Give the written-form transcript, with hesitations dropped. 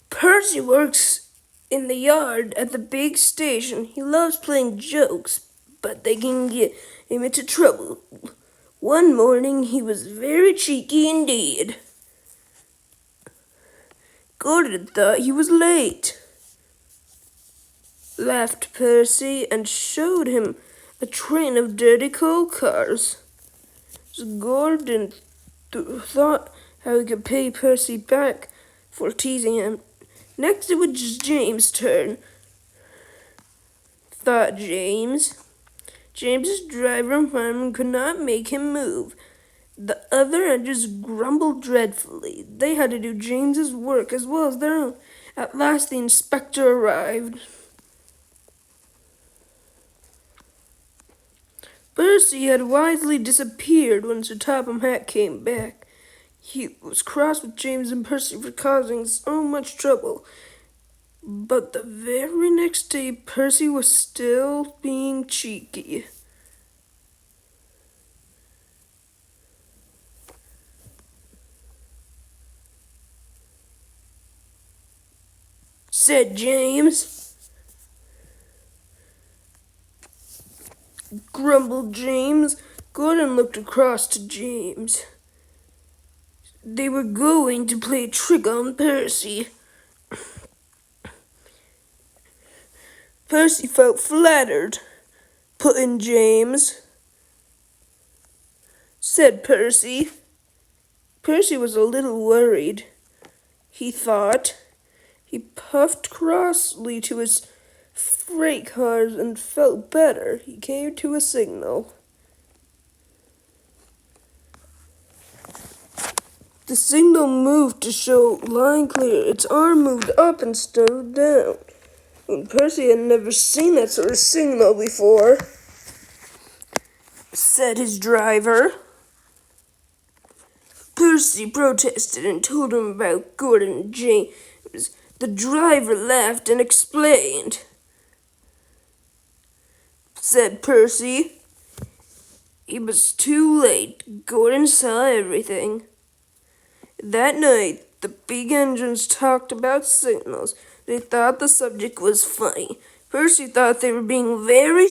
Percy works in the yard at the big station. He loves playing jokes, but they can get him into trouble. One morning he was very cheeky indeed. Gordon thought he was late, laughed Percy, and showed him a train of dirty coal cars. Gordon thought how he could pay Percy back for teasing him. Next it was James' turn, thought James. James's driver and fireman could not make him move. The other editors grumbled dreadfully. They had to do James's work as well as their own. At last the inspector arrived. Percy had wisely disappeared when Sir Topham Hatt came back. He was cross with James and Percy for causing so much trouble. But the very next day, Percy was still being cheeky. Said James. Grumbled James. Gordon looked across to James. They were going to play a trick on Percy. Percy felt flattered, put in James. Said Percy. Percy was a little worried, he thought. He puffed crossly to his freight cars and felt better. He came to a signal. The signal moved to show line clear. Its arm moved up and started down. And Percy had never seen that sort of signal before, said his driver. Percy protested and told him about Gordon and James. The driver laughed and explained. Said Percy. It was too late. Gordon saw everything. That night, the big engines talked about signals. They thought the subject was funny. Percy thought they were being very